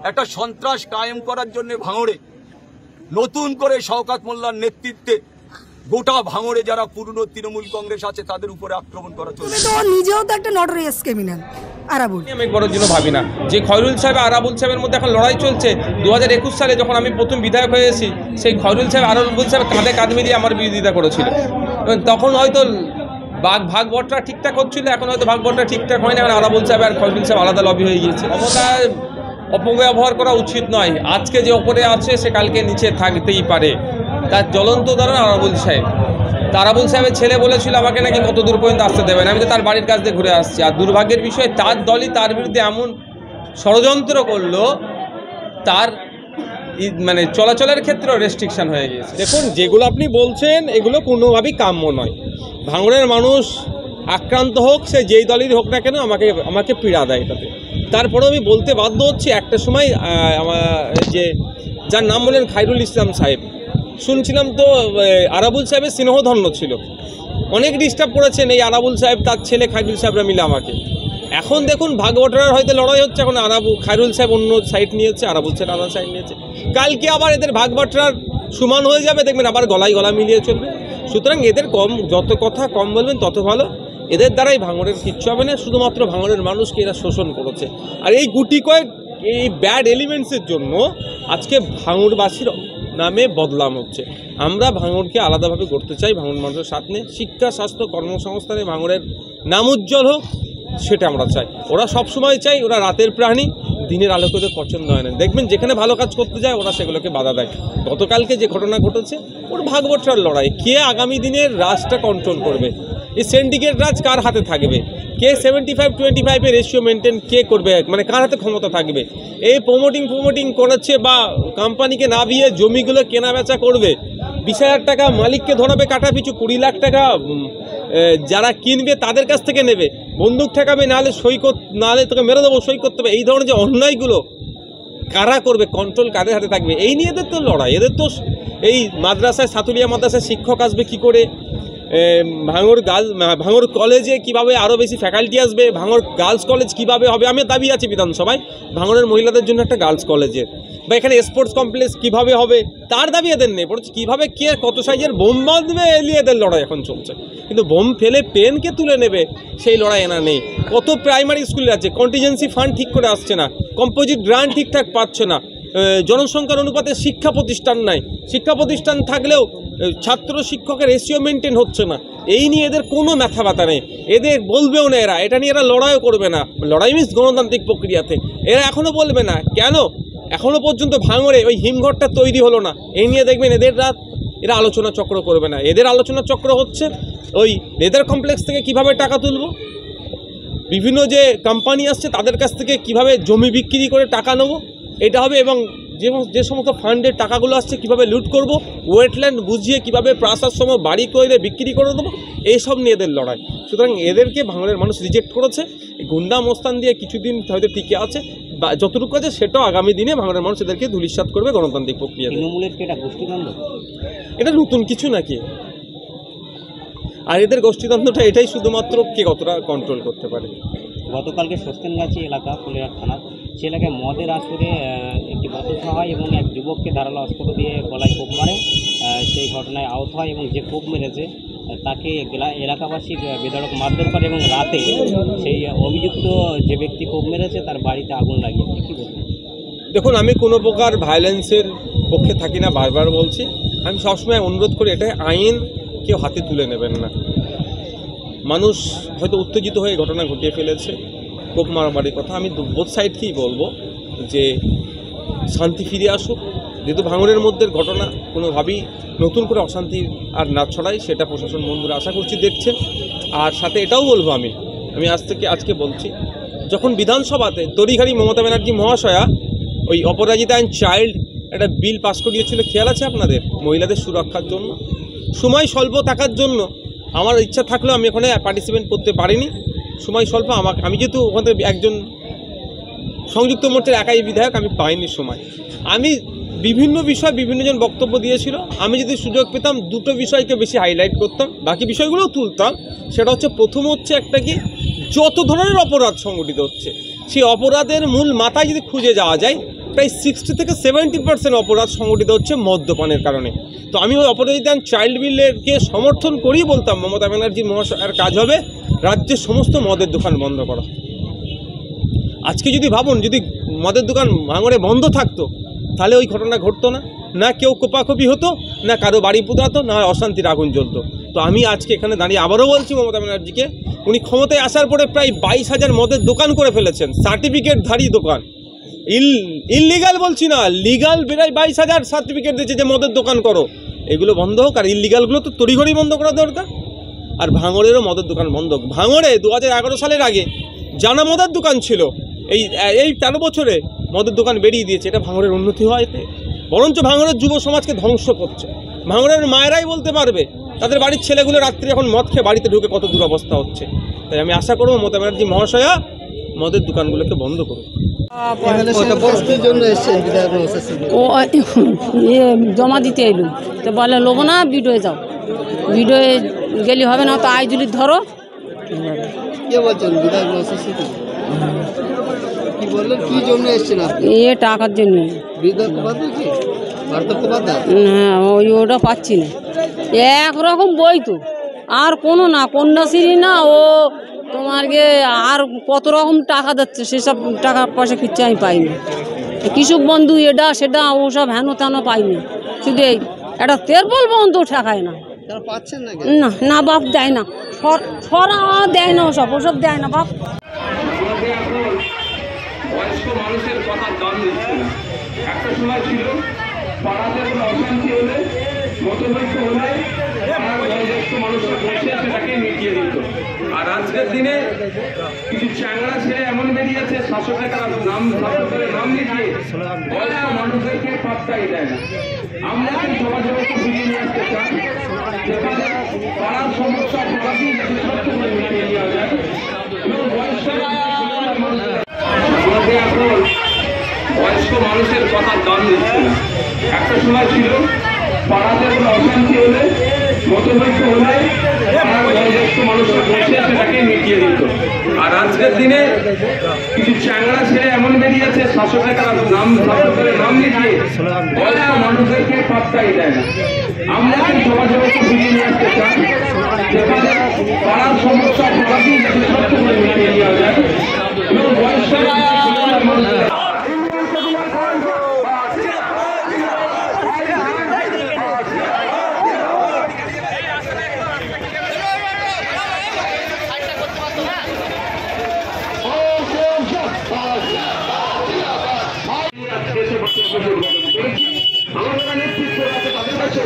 একটা সন্ত্রাস কায়েম করার জন্য ভাঙড়ে নতুন করে শওকত মোল্লার নেতৃত্বে গোটা ভাঙড়ে যারা পুরনো তৃণমূল কংগ্রেস আছে তাদের উপরে আক্রমণ করা চলছে। নিজেও তো একটা নটোরিয়াস ক্রিমিনাল আরাবুল। আমি বড়র জন্য ভাবি না যে খয়রুল সাহেব আরাবুল সাহেবের মধ্যে এখন লড়াই চলছে। 2021 সালে যখন আমি প্রথম বিধায়ক হয়েছি, সেই খয়রুল সাহেব আরাবুল সাহেব কাঁধে কাঁধ মিলিয়ে আমার বিরোধিতা করেছিল। তখন হয়তো ভাগ বটরা ঠিকঠাক হচ্ছিল, এখন হয়তো ভাগ বটরা ঠিকঠাক হয় না। এখন আরাবুল সাহেব আর খয়রুল সাহেব আলাদা লবি হয়ে গিয়েছে। ক্ষমতার অপব্যবহার করা উচিত নয়। আজকে যে ওপরে আছে সে কালকে নিচে থাকতেই পারে। তার জ্বলন্ত উদাহরণ আরাবুল সাহেব। আরাবুল সাহেবের ছেলে বলেছিল আমাকে নাকি কত দূর পর্যন্ত আসতে দেবেন, আমি তো তার বাড়ির কাছ দিয়ে ঘুরে আসছি। আর দুর্ভাগ্যের বিষয় তার দলই তার বিরুদ্ধে এমন ষড়যন্ত্র করলো, তার মানে চলাচলের ক্ষেত্রেও রেস্ট্রিকশন হয়ে গিয়েছে। দেখুন, যেগুলো আপনি বলছেন এগুলো কোনোভাবেই কাম্য নয়। ভাঙড়ের মানুষ আক্রান্ত হোক, সে যেই দলেরই হোক না কেন, আমাকে পীড়া দেয় এটাতে। তারপরেও আমি বলতে বাধ্য হচ্ছি, একটা সময় যে যার নাম বলেন খায়রুল ইসলাম সাহেব, শুনছিলাম তো আরাবুল সাহেবের স্নেহধন্য ছিল, অনেক ডিস্টার্ব করেছেন এই আরাবুল সাহেব তার ছেলে খায়রুল সাহেবরা মিলে আমাকে। এখন দেখুন ভাগবটরার হয়তো লড়াই হচ্ছে, এখন খায়রুল সাহেব অন্য সাইড নিয়েছে, আরাবুল সাহেব আলাদা সাইড নিয়েছে। কালকে আবার এদের ভাগবটরার সমান হয়ে যাবে, দেখবেন আবার গলায় গলা মিলিয়ে চলবে। সুতরাং এদের যত কথা কম বলবেন তত ভালো। এদের দ্বারাই ভাঙড়ের কিচ্ছু হবে না, শুধুমাত্র ভাঙড়ের মানুষকে এরা শোষণ করেছে। আর এই গুটি কয়েক এই ব্যাড এলিমেন্টসের জন্য আজকে ভাঙড়বাসীর নামে বদলাম হচ্ছে। আমরা ভাঙড়কে আলাদাভাবে গড়তে চাই, ভাঙড় মানুষের সাথে শিক্ষা, স্বাস্থ্য, কর্মসংস্থানে ভাঙড়ের নাম উজ্জ্বল হোক, সেটা আমরা চাই। ওরা সবসময় চাই, ওরা রাতের প্রাণী, দিনের আলোকে ওদের পছন্দ হয় না। দেখবেন যেখানে ভালো কাজ করতে যায় ওরা সেগুলোকে বাধা দেয়। গতকালকে যে ঘটনা ঘটেছে ওর ভাগবটরার লড়াই, কে আগামী দিনের রাজটা কন্ট্রোল করবে, এই সিন্ডিকেট রাজ কার হাতে থাকবে, কে 75-25 রেশিও মেনটেন কে করবে, মানে কার হাতে ক্ষমতা থাকবে। এই প্রমোটিং করাচ্ছে বা কোম্পানিকে না দিয়ে জমিগুলো কেনা বেচা করবে, 20,000 টাকা মালিককে ধরাবে কাটা পিছু, 20 লাখ টাকা যারা কিনবে তাদের কাছ থেকে নেবে, বন্দুক ঠেকাবে, নাহলে নাহলে তোকে মেরে দেবো, সই করতে হবে। এই ধরনের যে অন্যায়গুলো কারা করবে, কন্ট্রোল কাদের হাতে থাকবে, এই নিয়ে এদের তো লড়াই। এদের তো এই মাদ্রাসায়, সাতুলিয়া মাদ্রাসায় শিক্ষক আসবে কি করে, ভাঙড় কলেজে কিভাবে আরও বেশি ফ্যাকাল্টি আসবে, ভাঙড় গার্লস কলেজ কিভাবে হবে। আমি দাবি আছে বিধানসভায় ভাঙড়ের মহিলাদের জন্য একটা গার্লস কলেজের, বা এখানে স্পোর্টস কমপ্লেক্স কিভাবে হবে তার দাবি এদের নেই, বরঞ্চ কীভাবে কে কত সাইজের বোম বাঁধবে এলিয়ে এদের লড়াই এখন চলছে। কিন্তু বোম ফেলে পেনকে তুলে নেবে সেই লড়াই এনা নেই। কত প্রাইমারি স্কুল আছে, কন্টিজেন্সি ফান্ড ঠিক করে আসছে না, কম্পোজিট গ্রান্ট ঠিকঠাক পাচ্ছে না, জনসংখ্যার অনুপাতে শিক্ষা প্রতিষ্ঠান নাই, শিক্ষা প্রতিষ্ঠান থাকলেও ছাত্র শিক্ষকের রেশিও মেনটেন হচ্ছে না। এই নিয়ে এদের কোনো মাথা ব্যথা নেই, এদের বলবেও না, এটা নিয়ে এরা লড়াইও করবে না। লড়াই মিস গণতান্ত্রিক প্রক্রিয়াতে এরা এখনও বলবে না। কেন এখনও পর্যন্ত ভাঙড়ে ওই হিমঘরটা তৈরি হলো না, এই নিয়ে দেখবেন এরা আলোচনা চক্র করবে না। এদের আলোচনা চক্র হচ্ছে ওই লেদার কমপ্লেক্স থেকে কিভাবে টাকা তুলব, বিভিন্ন যে কোম্পানি আসছে তাদের কাছ থেকে কিভাবে জমি বিক্রি করে টাকা নেব, এটা হবে। এবং যে সমস্ত ফান্ডের টাকাগুলো আসছে কিভাবে লুট করব, ওয়েটল্যান্ড বুঝিয়ে কিভাবে প্রাসাদ সম বাড়ি করে বিক্রি করে দেবো, এইসব নিয়ে এদের লড়াই। সুতরাং এদেরকে ভাঙড়ের মানুষ রিজেক্ট করেছে। গুন্ডা মোস্তান দিয়ে কিছুদিন হয়তো টিকে আছে, বা যতটুকু আছে সেটাও আগামী দিনে ভাঙড়ের মানুষ এদেরকে ধূলিসাৎ করবে গণতান্ত্রিক প্রক্রিয়া। তৃণমূলের কি এটা গোষ্ঠীদ্বন্দ্ব? এটা নতুন কিছু নাকি? আর এদের গোষ্ঠীদ্বন্দ্বটা এটাই শুধুমাত্র কে কতটা কন্ট্রোল করতে পারে। গতকালকে সস্তেনগাছি এলাকা ফুলেরহাট থানা, সে এলাকায় মদের আসরে একটি বচসা হয় এবং এক যুবককে ধারালো অস্ত্র দিয়ে গলায় কোপ মারে। সেই ঘটনায় আহত হয় এবং যে কোপ মেরেছে তাকে এলাকাবাসী বেধড়ক মারধর করে এবং রাতে সেই অভিযুক্ত যে ব্যক্তি কোপ মেরেছে তার বাড়িতে আগুন লাগিয়ে। কী বলবেন? দেখুন, আমি কোনো প্রকার ভায়োলেন্সের পক্ষে থাকি না, বারবার বলছি। আমি সবসময় অনুরোধ করি, এটা আইন কেউ হাতে তুলে নেবেন না। মানুষ হয়তো উত্তেজিত হয়ে ঘটনা ঘটিয়ে ফেলেছে, কোপ মারামারির কথা। আমি বোথ সাইডকেই বলবো যে শান্তি ফিরে আসুক। যেহেতু ভাঙড়ের মধ্যে ঘটনা কোনোভাবেই নতুন করে অশান্তি আর না ছড়াই, সেটা প্রশাসন বন্ধুরা আশা করছি দেখছেন। আর সাথে এটাও বলবো, আমি আজকে বলছি, যখন বিধানসভাতে তড়িঘড়ি মমতা ব্যানার্জি মহাশয়া ওই অপরাজিতা অ্যান্ড চাইল্ড একটা বিল পাস করিয়েছিল, খেয়াল আছে আপনাদের, মহিলাদের সুরক্ষার জন্য, সময় স্বল্প থাকার জন্য আমার ইচ্ছা থাকলেও আমি ওখানে পার্টিসিপেট করতে পারিনি, সময় স্বল্প। আমি যেহেতু ওখানে একজন সংযুক্ত মোর্চার একাই বিধায়ক, আমি পাইনি সময়। আমি বিভিন্ন বিষয় বিভিন্নজন বক্তব্য দিয়েছিল, আমি যদি সুযোগ পেতাম দুটো বিষয়কে বেশি হাইলাইট করতাম, বাকি বিষয়গুলোও তুলতাম। সেটা হচ্ছে, প্রথম হচ্ছে একটা কি, যত ধরনের অপরাধ সংগঠিত হচ্ছে সেই অপরাধের মূল মাথায় যদি খুঁজে যাওয়া যায়, প্রায় 60 থেকে 70% অপরাধ সংগঠিত হচ্ছে মদ্যপানের কারণে। তো আমি ওই অপরাধী চাইল্ড বিলকে সমর্থন করেই বলতাম মমতা ব্যানার্জি মহাশয়ের কাজ হবে রাজ্যের সমস্ত মদের দোকান বন্ধ করা। আজকে যদি ভাবুন, যদি মদের দোকান ভাঙড়ে বন্ধ থাকতো তাহলে ওই ঘটনা ঘটতো না, না কেউ কোপাকুপি হতো, না কারো বাড়ি পুতাতো, না অশান্তির আগুন জ্বলতো। তো আমি আজকে এখানে দাঁড়িয়ে আবারও বলছি মমতা ব্যানার্জিকে, উনি ক্ষমতায় আসার পরে প্রায় 22,000 মদের দোকান করে ফেলেছেন, সার্টিফিকেটধারী দোকান। ইললিগাল বলছি না, লিগাল বেড়াই 22,000 সার্টিফিকেট দিয়েছে যে মদের দোকান করো। এগুলো বন্ধ হোক, আর ইললিগালগুলো তো তড়িঘড়ি বন্ধ করা দরকার। আর ভাঙড়েরও মদের দোকান বন্ধ হোক। ভাঙড়ে 2011 সালের আগে জানা মদের দোকান ছিল, এই 13 বছরে মদের দোকান বেরিয়ে দিয়েছে। এটা ভাঙড়ের উন্নতি হয়? বরঞ্চ ভাঙড়ের যুব সমাজকে ধ্বংস করছে। ভাঙড়ের মায়েরাই বলতে পারবে তাদের বাড়ির ছেলেগুলো রাত্রে এখন মদ খেয়ে বাড়িতে ঢুকে কত দুরবস্থা হচ্ছে। তাই আমি আশা করবো মমতা ব্যানার্জি মহাশয়া মদের দোকানগুলোকে বন্ধ করুন। ও জমা দিতে এলু তো বলে লোবো না, ভিডিওয়ে যাও, ভিডিওয়ে গেলে হবে না, তো আইজুলি ধরো। এ টাকার জন্য। হ্যাঁ, ওটা পাচ্ছি না। একরকম বই তো, আর কোনো না, কন্যাশ্রী না, ও তোমার আর কত রকম টাকা দিচ্ছে, সেসব টাকা পয়সা কিচ্ছু আমি পাইনি। কৃষক বন্ধু এটা সেটা ওসব হেন তেন পাইনি। শুধু এই একটা তেরপল বন্ধ ঠেকায় না। না না বাপ দেয় না, সরা দেয় না, ওসব দেয় না বাপ। বয়স্ক মানুষের কথা দাম দিচ্ছে না। একটা সময় ছিল পাড়াতে কোনো অশান্তি হলে, মতবৈক্য হলে বয়োজ্যেষ্ঠ মানুষরা বসে সেটাকে মিটিয়ে দিত। আর আজকের দিনে কিছু চ্যাংড়া ছেলে এমন বেরিয়েছে, শাসকের শাসকের নাম লিখিয়ে বয়স্ক মানুষদেরকে পাত্তাই দেয় না। আমরা সেই সমাজের ফিরিয়ে নিয়ে আসতে চাই, যেখানে পাড়ার সমস্যা সমাজই সত্য করে মিটিয়ে নেওয়া যায় এবং বয়স্ক মানুষের কথা দাম দিচ্ছে না। একটা সময় ছিল পাড়াতে কোনো অশান্তি হলে, মতবৈক্য হলে বয়োজ্যেষ্ঠ মানুষরা বসে সেটাকে মিটিয়ে দিত। আর আজকের দিনে কিছু চ্যাংড়া ছেলে এমন বেরিয়েছে, শাসকের নাম লিখিয়ে বয়স্ক মানুষদেরকে পাত্তাই দেয় না। আমরা সেই সমাজের ফিরিয়ে নিয়ে আসতে চাই, যেখানে পাড়ার সমস্যা সমাজই সত্য করে মিটিয়ে নেওয়া যায় এবং বয়স্ক আমাদের নেতৃত্ব আছে, তাদের কাছে